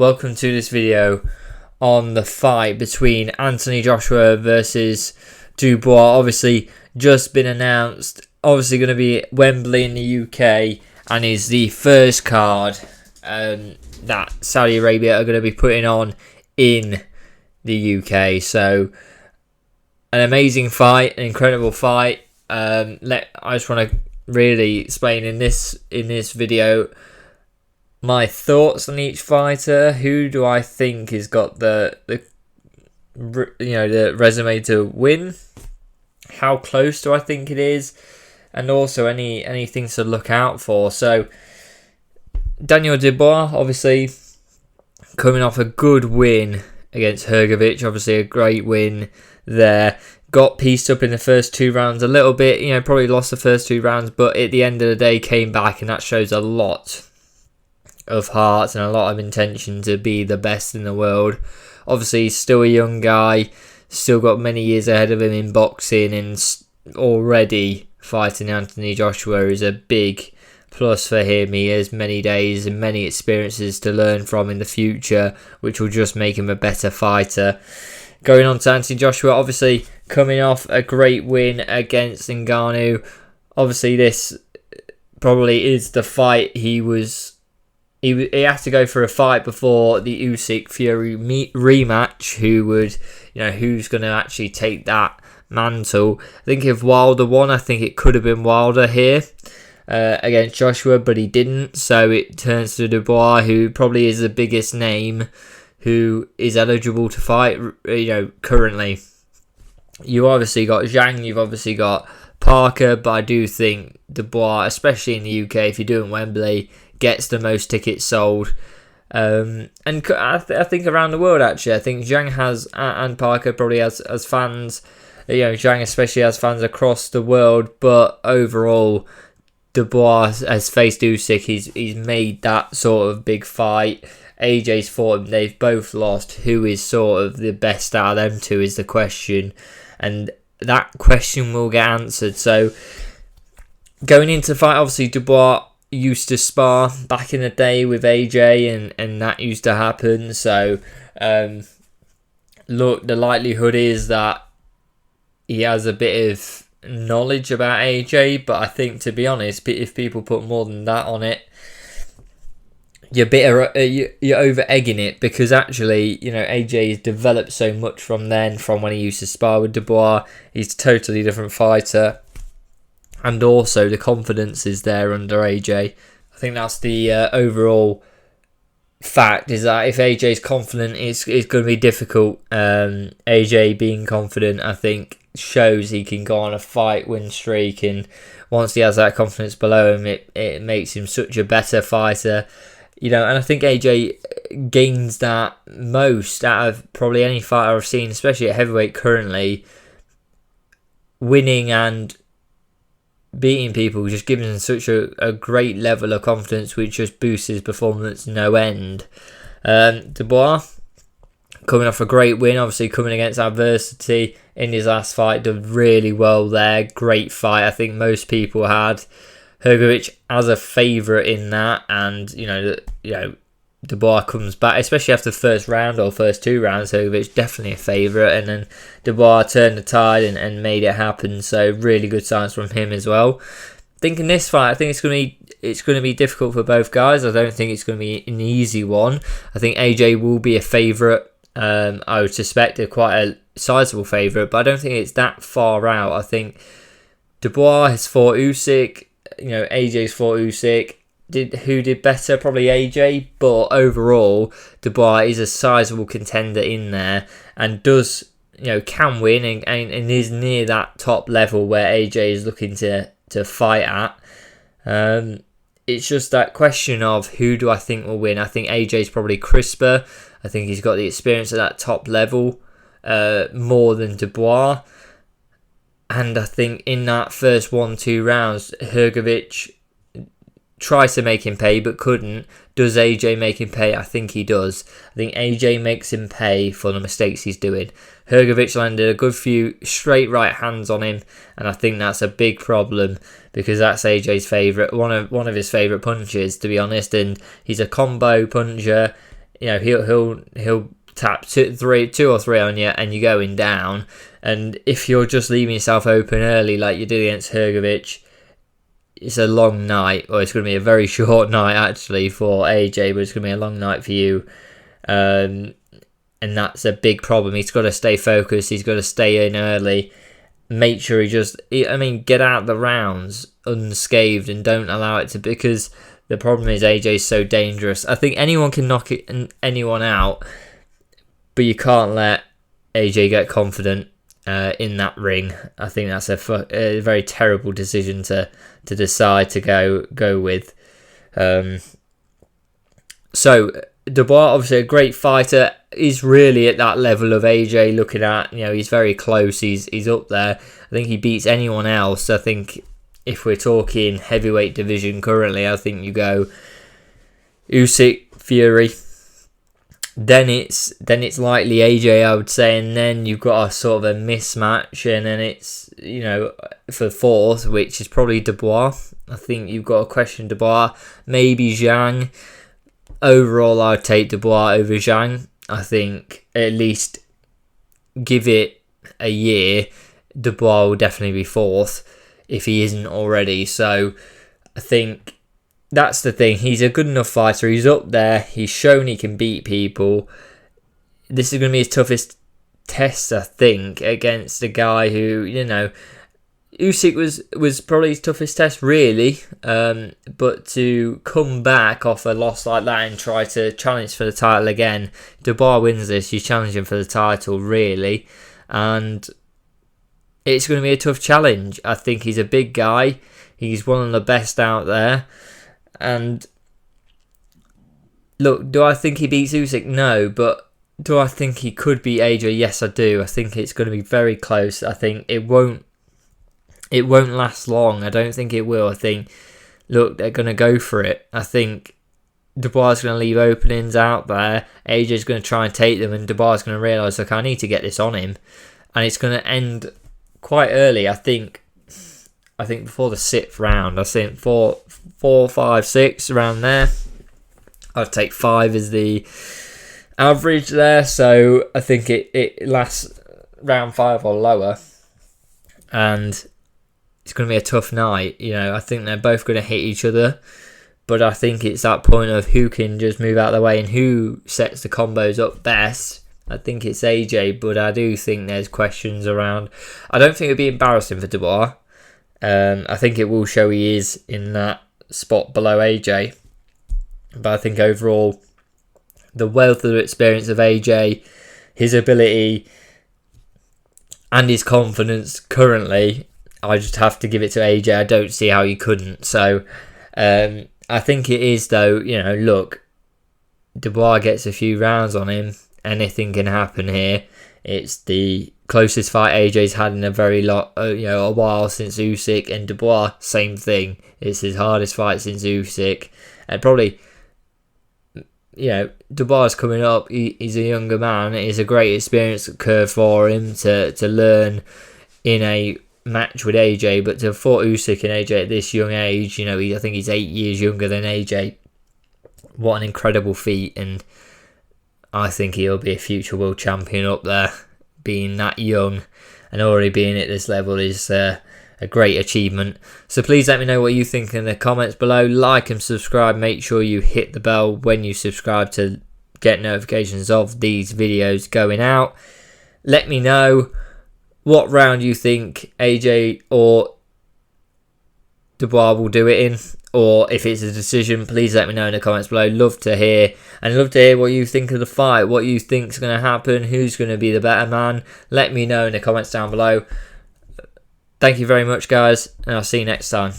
welcome to this video on the fight between Anthony Joshua versus Dubois. Obviously just been announced, obviously going to be at Wembley in the UK, and is the first card that Saudi Arabia are going to be putting on in the UK. So an amazing fight, an incredible fight. I just want to really explain in this video my thoughts on each fighter. Who do I think has got the resume to win? How close do I think it is? And also any things to look out for. So Daniel Dubois, obviously coming off a good win against Hrgović, obviously a great win there. Got pieced up in the first two rounds a little bit, probably lost the first two rounds, but at the end of the day came back, and that shows a lot of heart and a lot of intention to be the best in the world. Obviously he's still a young guy, still got many years ahead of him in boxing, and already fighting Anthony Joshua is a big plus for him. He has many days and many experiences to learn from in the future, which will just make him a better fighter. Going on to Anthony Joshua, obviously coming off a great win against Ngannou. Obviously this probably is the fight he had to go for a fight before the Usyk Fury rematch. Who's going to actually take that mantle? I think if Wilder won, I think it could have been Wilder here against Joshua, but he didn't. So it turns to Dubois, who probably is the biggest name who is eligible to fight. Currently, you obviously got Zhang, you've obviously got Parker, but I do think Dubois, especially in the UK, if you're doing Wembley, gets the most tickets sold, and I think around the world actually. I think Zhang has, and Parker probably has fans. Zhang especially has fans across the world, but overall, Dubois has faced Usyk. He's made that sort of big fight. AJ's fought him. They've both lost. Who is sort of the best out of them two is the question, and that question will get answered. So going into the fight, obviously Dubois used to spar back in the day with AJ, and that used to happen. So look, the likelihood is that he has a bit of knowledge about AJ, but I think, to be honest, if people put more than that on it, you're over egging it, because actually, AJ has developed so much from when he used to spar with Dubois. He's a totally different fighter. And also the confidence is there under AJ. I think that's the overall fact, is that if AJ's confident, it's going to be difficult. AJ being confident, I think, shows he can go on a fight win streak, and once he has that confidence below him, it makes him such a better fighter. And I think AJ gains that most out of probably any fighter I've seen, especially at heavyweight currently. Winning and beating people just gives him such a great level of confidence, which just boosts his performance no end. Dubois, coming off a great win, obviously coming against adversity in his last fight, did really well there. Great fight. I think most people had Hrgović as a favourite in that, and Dubois comes back, especially after the first round or first two rounds. Hrgović definitely a favourite, and then Dubois turned the tide and made it happen. So really good signs from him as well. Thinking this fight, I think it's going to be difficult for both guys. I don't think it's going to be an easy one. I think AJ will be a favourite. I would suspect quite a sizable favourite, but I don't think it's that far out. I think Dubois has fought Usyk. AJ's fought Usyk. Who did better? Probably AJ, but overall, Dubois is a sizable contender in there, and can win and is near that top level where AJ is looking to fight at. It's just that question of who do I think will win. I think AJ's probably crisper. I think he's got the experience at that top level more than Dubois. And I think in that first 1-2 rounds, Hrgović tries to make him pay but couldn't. Does AJ make him pay? I think he does. I think AJ makes him pay for the mistakes he's doing. Hrgović landed a good few straight right hands on him, and I think that's a big problem, because that's AJ's favourite, one of his favourite punches, to be honest. And he's a combo puncher. he'll tap two or three on you, and you're going down. And if you're just leaving yourself open early, like you did against Hrgovic, it's a long night, or it's going to be a very short night actually for AJ, but it's going to be a long night for you. And that's a big problem. He's got to stay focused. He's got to stay in early. Make sure get out the rounds unscathed and don't allow it to, because the problem is AJ's so dangerous. I think anyone can knock anyone out, but you can't let AJ get confident in that ring. I think that's a very terrible decision to decide to go with. So Dubois, obviously a great fighter, is really at that level of AJ. Looking at, he's very close. He's up there. I think he beats anyone else. I think if we're talking heavyweight division currently, I think you go Usyk, Fury. Then it's likely AJ, I would say, and then you've got a sort of a mismatch, and then it's for fourth, which is probably Dubois. I think you've got to question Dubois, maybe Zhang. Overall, I'd take Dubois over Zhang. I think at least give it a year, Dubois will definitely be fourth if he isn't already. So I think that's the thing. He's a good enough fighter. He's up there. He's shown he can beat people. This is going to be his toughest test, I think, against a guy who, Usyk was probably his toughest test, really. But to come back off a loss like that and try to challenge for the title again, Dubois wins this, you're challenging for the title, really. And it's going to be a tough challenge. I think he's a big guy. He's one of the best out there. And look, do I think he beats Usyk? No, but do I think he could beat AJ? Yes, I do. I think it's going to be very close. I think it won't last long. I don't think it will. I think, look, they're going to go for it. I think Dubois is going to leave openings out there. AJ's going to try and take them, and Dubois is going to realise, look, I need to get this on him. And it's going to end quite early, I think before the 6th round. I think 4, 5, 6, around there. I'd take 5 as the average there. So I think it lasts round 5 or lower. And it's going to be a tough night. I think they're both going to hit each other. But I think it's that point of who can just move out of the way and who sets the combos up best. I think it's AJ, but I do think there's questions around. I don't think it would be embarrassing for Dubois. I think it will show he is in that spot below AJ. But I think overall, the wealth of experience of AJ, his ability and his confidence currently, I just have to give it to AJ. I don't see how you couldn't. So I think it is, though, look, Dubois gets a few rounds on him. Anything can happen here. It's the closest fight AJ's had in a while since Usyk, and Dubois, same thing. It's his hardest fight since Usyk, and probably, Dubois is coming up. He's a younger man. It's a great experience curve for him to learn in a match with AJ, but to fight Usyk and AJ at this young age, I think he's 8 years younger than AJ. What an incredible feat, and I think he'll be a future world champion up there. Being that young and already being at this level is a great achievement. So please let me know what you think in the comments below. Like and subscribe. Make sure you hit the bell when you subscribe to get notifications of these videos going out. Let me know what round you think AJ or Dubois will do it in, or if it's a decision, please let me know in the comments below. Love to hear what you think of the fight, what you think's going to happen, who's going to be the better man. Let me know in the comments down below. Thank you very much, guys, and I'll see you next time.